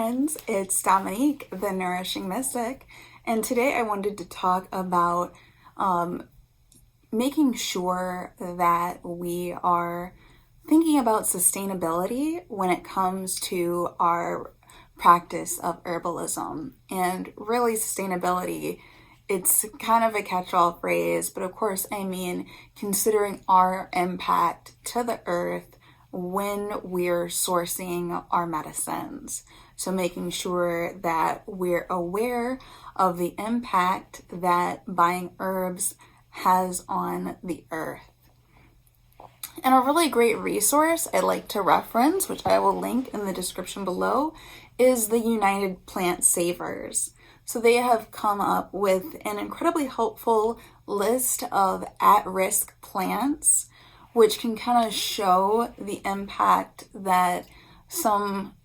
friends, it's Dominique, the Nourishing Mystic, and today I wanted to talk about making sure that we are thinking about sustainability when it comes to our practice of herbalism. And really, sustainability, it's kind of a catch-all phrase, but of course I mean considering our impact to the earth when we're sourcing our medicines. So making sure that we're aware of the impact that buying herbs has on the earth. And a really great resource I like to reference, which I will link in the description below, is the United Plant Savers. So they have come up with an incredibly helpful list of at-risk plants, which can kind of show the impact that some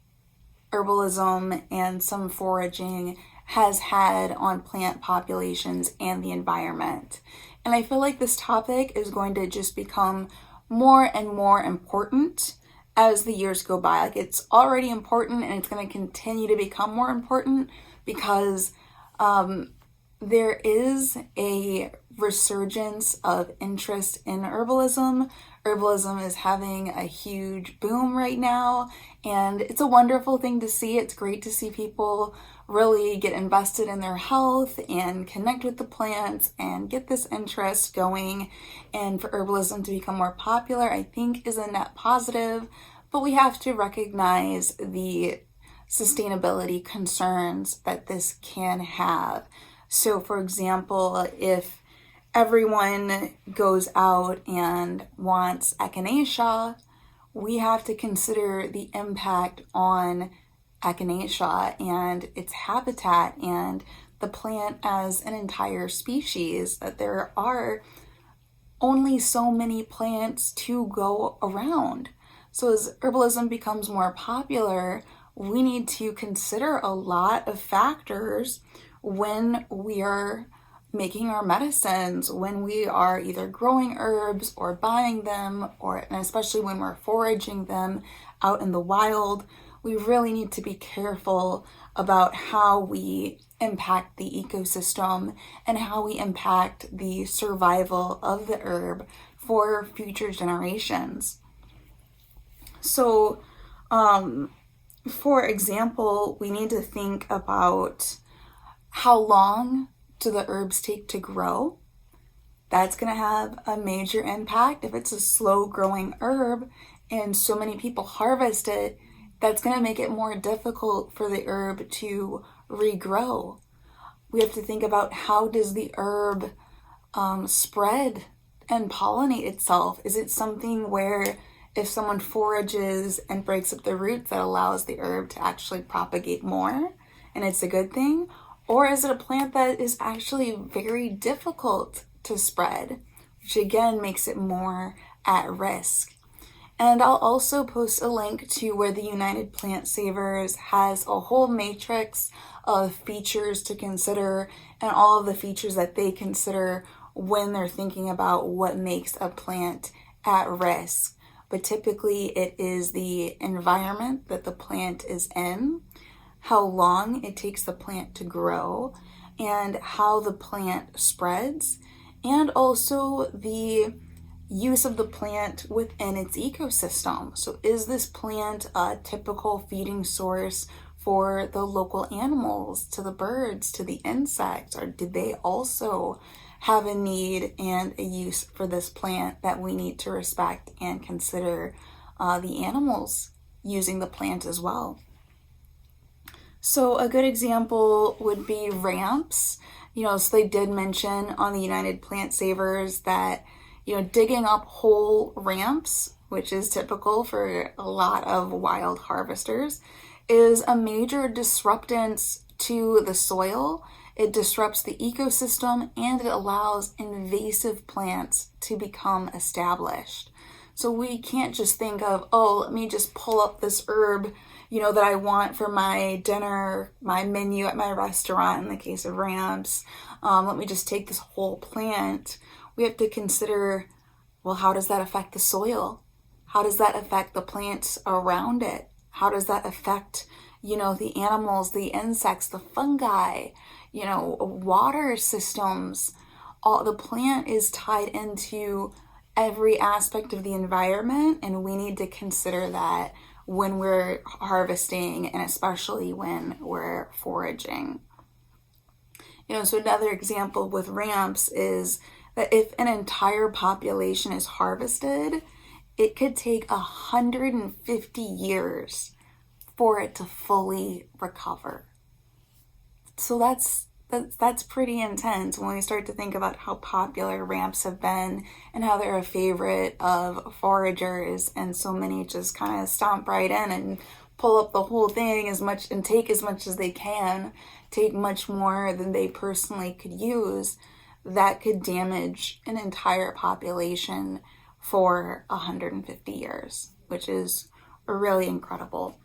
herbalism and some foraging has had on plant populations and the environment. And I feel like this topic is going to just become more and more important as the years go by. Like, it's already important and it's going to continue to become more important because there is a resurgence of interest in herbalism. Herbalism is having a huge boom right now, and it's a wonderful thing to see. It's great to see people really get invested in their health and connect with the plants and get this interest going. And for herbalism to become more popular, I think is a net positive, but we have to recognize the sustainability concerns that this can have. So for example, if everyone goes out and wants echinacea, we have to consider the impact on echinacea and its habitat and the plant as an entire species, that there are only so many plants to go around. So as herbalism becomes more popular, we need to consider a lot of factors when we are making our medicines, when we are either growing herbs or buying them, and especially when we're foraging them out in the wild. We really need to be careful about how we impact the ecosystem and how we impact the survival of the herb for future generations. So, for example, we need to think about how long do the herbs take to grow. That's going to have a major impact. If it's a slow growing herb and so many people harvest it, that's going to make it more difficult for the herb to regrow. We have to think about, how does the herb spread and pollinate itself? Is it something where if someone forages and breaks up the roots, that allows the herb to actually propagate more and it's a good thing? Or is it a plant that is actually very difficult to spread, which again makes it more at risk? And I'll also post a link to where the United Plant Savers has a whole matrix of features to consider and all of the features that they consider when they're thinking about what makes a plant at risk. But typically it is the environment that the plant is in, how long it takes the plant to grow, and how the plant spreads, and also the use of the plant within its ecosystem. So is this plant a typical feeding source for the local animals, to the birds, to the insects, or did they also have a need and a use for this plant that we need to respect and consider the animals using the plant as well? So a good example would be ramps. So they did mention on the United Plant Savers that, digging up whole ramps, which is typical for a lot of wild harvesters, is a major disruptance to the soil. It disrupts the ecosystem and it allows invasive plants to become established. So we can't just think of, let me just pull up this herb that I want for my dinner, my menu at my restaurant in the case of ramps. Let me just take this whole plant. We have to consider, how does that affect the soil? How does that affect the plants around it? How does that affect, the animals, the insects, the fungi, water systems. All the plant is tied into every aspect of the environment, and we need to consider that when we're harvesting and especially when we're foraging. So another example with ramps is that if an entire population is harvested, it could take 150 years for it to fully recover. So that's pretty intense when we start to think about how popular ramps have been and how they're a favorite of foragers, and so many just kind of stomp right in and pull up the whole thing as much and take as much as they can, take much more than they personally could use. That could damage an entire population for 150 years, which is really incredible.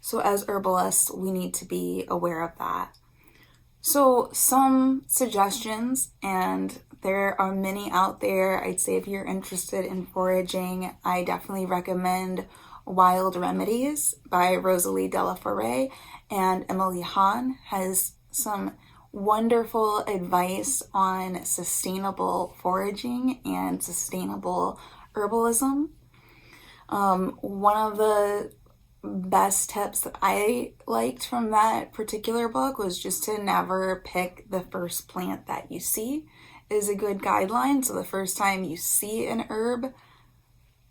So as herbalists, we need to be aware of that. So some suggestions, and there are many out there. I'd say if you're interested in foraging, I definitely recommend Wild Remedies by Rosalie Delaforet, and Emily Hahn has some wonderful advice on sustainable foraging and sustainable herbalism. One of the best tips that I liked from that particular book was just to never pick the first plant that you see is a good guideline. So the first time you see an herb,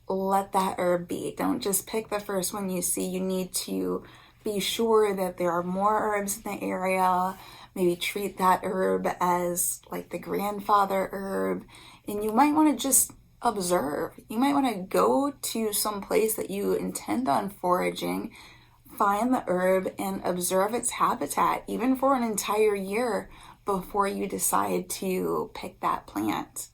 let that herb be. Don't just pick the first one you see. You need to be sure that there are more herbs in the area. Maybe treat that herb as like the grandfather herb. And you might want to just observe. You might want to go to some place that you intend on foraging, find the herb and observe its habitat, even for an entire year before you decide to pick that plant.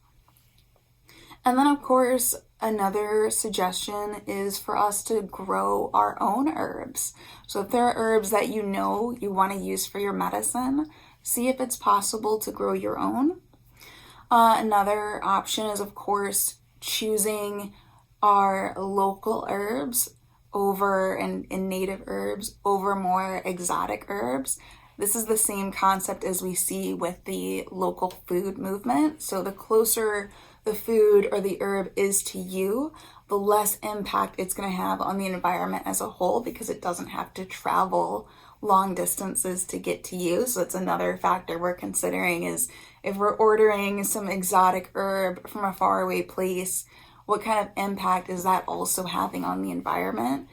And then, of course, another suggestion is for us to grow our own herbs. So if there are herbs that you want to use for your medicine, see if it's possible to grow your own. Another option is, of course, choosing our local herbs and native herbs over more exotic herbs. This is the same concept as we see with the local food movement. So the closer the food or the herb is to you, the less impact it's going to have on the environment as a whole, because it doesn't have to travel long distances to get to you. So that's another factor we're considering, is if we're ordering some exotic herb from a faraway place, what kind of impact is that also having on the environment,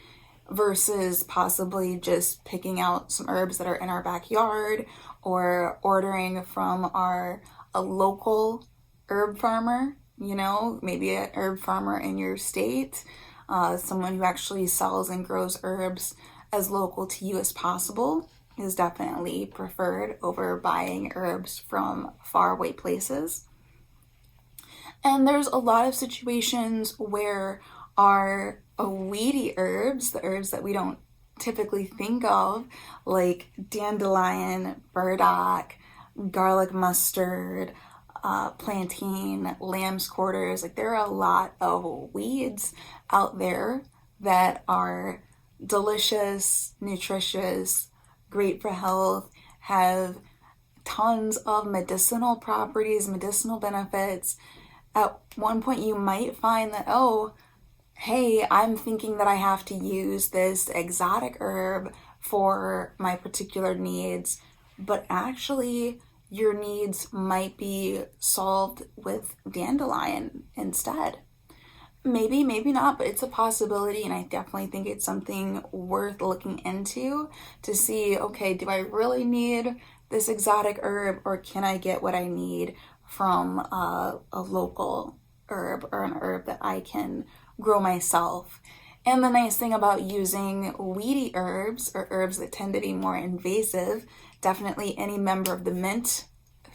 versus possibly just picking out some herbs that are in our backyard or ordering from a local herb farmer, maybe an herb farmer in your state, someone who actually sells and grows herbs as local to you as possible is definitely preferred over buying herbs from faraway places. And there's a lot of situations where our weedy herbs, the herbs that we don't typically think of, like dandelion, burdock, garlic mustard, plantain, lamb's quarters, like there are a lot of weeds out there that are delicious, nutritious, great for health, have tons of medicinal properties, medicinal benefits. At one point you might find that, oh, hey, I'm thinking that I have to use this exotic herb for my particular needs, but actually your needs might be solved with dandelion instead. Maybe, maybe not, but it's a possibility, and I definitely think it's something worth looking into to see, okay, do I really need this exotic herb, or can I get what I need from a local herb or an herb that I can grow myself? And the nice thing about using weedy herbs, or herbs that tend to be more invasive, definitely any member of the mint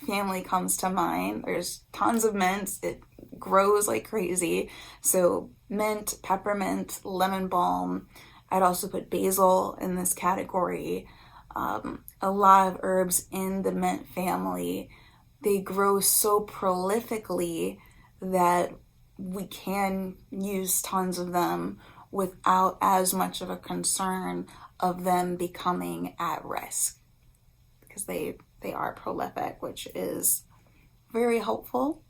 family comes to mind. There's tons of mints. It grows like crazy. So mint, peppermint, lemon balm. I'd also put basil in this category. A lot of herbs in the mint family, they grow so prolifically that we can use tons of them without as much of a concern of them becoming at risk, because they are prolific, which is very helpful.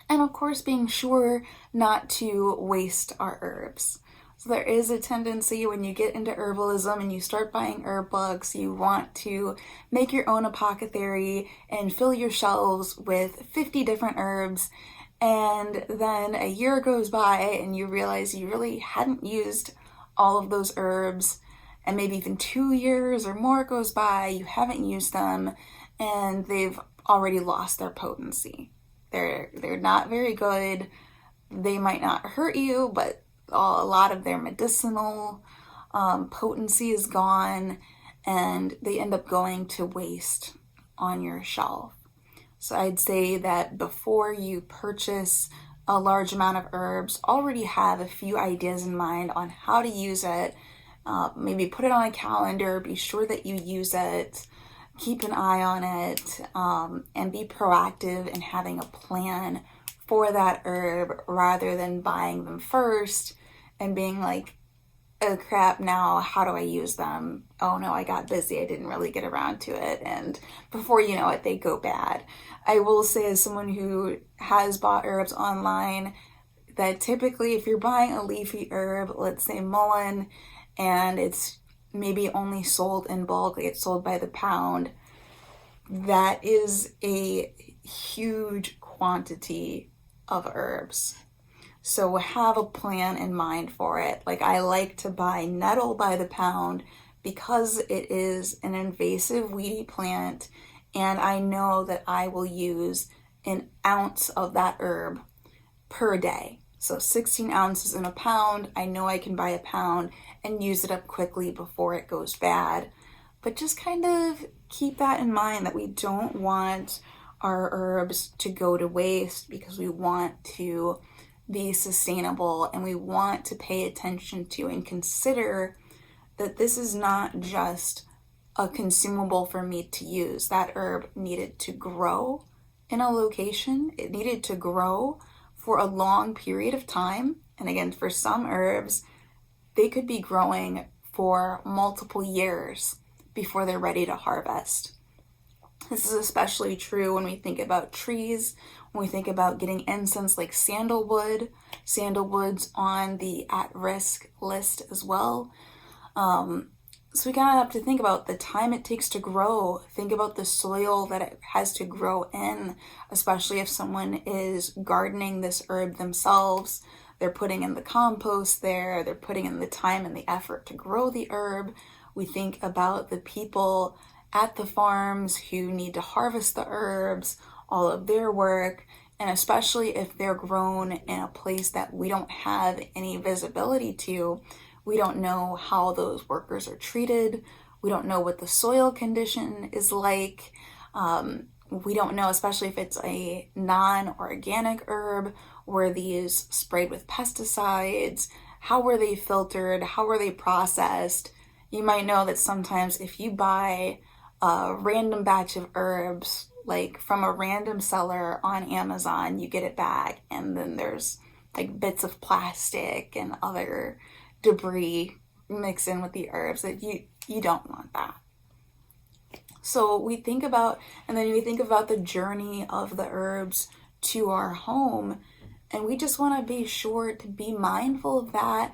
And of course, being sure not to waste our herbs. So there is a tendency when you get into herbalism and you start buying herb books, you want to make your own apothecary and fill your shelves with 50 different herbs. And then a year goes by and you realize you really hadn't used all of those herbs. And maybe even 2 years or more goes by, you haven't used them, and they've already lost their potency. They're not very good. They might not hurt you, but a lot of their medicinal potency is gone, and they end up going to waste on your shelf. So I'd say that before you purchase a large amount of herbs, already have a few ideas in mind on how to use it. Maybe put it on a calendar, be sure that you use it, keep an eye on it, and be proactive in having a plan for that herb rather than buying them first and being like, oh crap, now how do I use them? Oh no, I got busy, I didn't really get around to it, and before you know it, they go bad. I will say, as someone who has bought herbs online, that typically if you're buying a leafy herb, let's say mullein, and it's maybe only sold in bulk, like it's sold by the pound, that is a huge quantity of herbs. So have a plan in mind for it. Like, I like to buy nettle by the pound because it is an invasive weedy plant, and I know that I will use an ounce of that herb per day. So 16 ounces in a pound, I know I can buy a pound and use it up quickly before it goes bad. But just kind of keep that in mind, that we don't want our herbs to go to waste, because we want to be sustainable and we want to pay attention to and consider that this is not just a consumable for me to use. That herb needed to grow in a location. It needed to grow for a long period of time. And again, for some herbs, they could be growing for multiple years before they're ready to harvest. This is especially true when we think about trees, when we think about getting incense like sandalwood. Sandalwood's on the at-risk list as well. So we kind of have to think about the time it takes to grow. Think about the soil that it has to grow in, especially if someone is gardening this herb themselves. They're putting in the compost there, they're putting in the time and the effort to grow the herb. We think about the people at the farms who need to harvest the herbs, all of their work, and especially if they're grown in a place that we don't have any visibility to. We don't know how those workers are treated. We don't know what the soil condition is like. We don't know, especially if it's a non-organic herb, were these sprayed with pesticides? How were they filtered? How were they processed? You might know that sometimes if you buy a random batch of herbs, like from a random seller on Amazon, you get it back, and then there's like bits of plastic and other debris mixed in with the herbs, that you don't want that. So we think about, and then we think about the journey of the herbs to our home, and we just want to be sure to be mindful of that,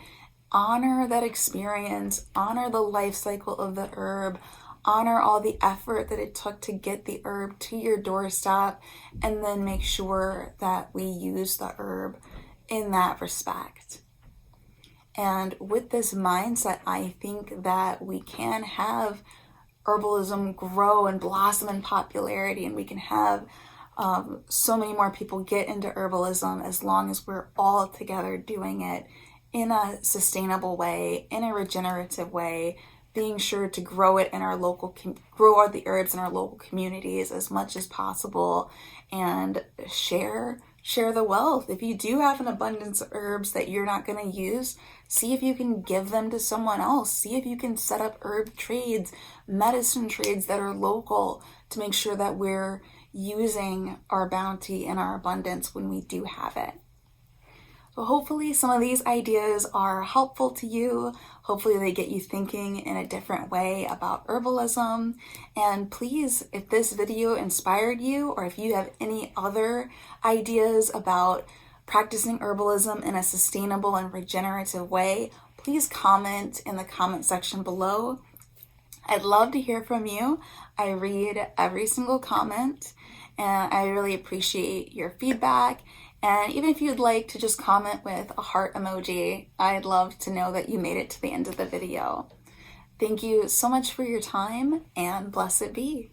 honor that experience, honor the life cycle of the herb, honor all the effort that it took to get the herb to your doorstep, and then make sure that we use the herb in that respect. And with this mindset, I think that we can have herbalism grow and blossom in popularity, and we can have so many more people get into herbalism as long as we're all together doing it in a sustainable way, in a regenerative way, being sure to grow it in our local, grow the herbs in our local communities as much as possible, and share the wealth. If you do have an abundance of herbs that you're not going to use, see if you can give them to someone else. See if you can set up herb trades, medicine trades that are local, to make sure that we're using our bounty and our abundance when we do have it. But hopefully some of these ideas are helpful to you. Hopefully they get you thinking in a different way about herbalism. And please, if this video inspired you, or if you have any other ideas about practicing herbalism in a sustainable and regenerative way, please comment in the comment section below. I'd love to hear from you. I read every single comment and I really appreciate your feedback. And even if you'd like to just comment with a heart emoji, I'd love to know that you made it to the end of the video. Thank you so much for your time, and blessed be.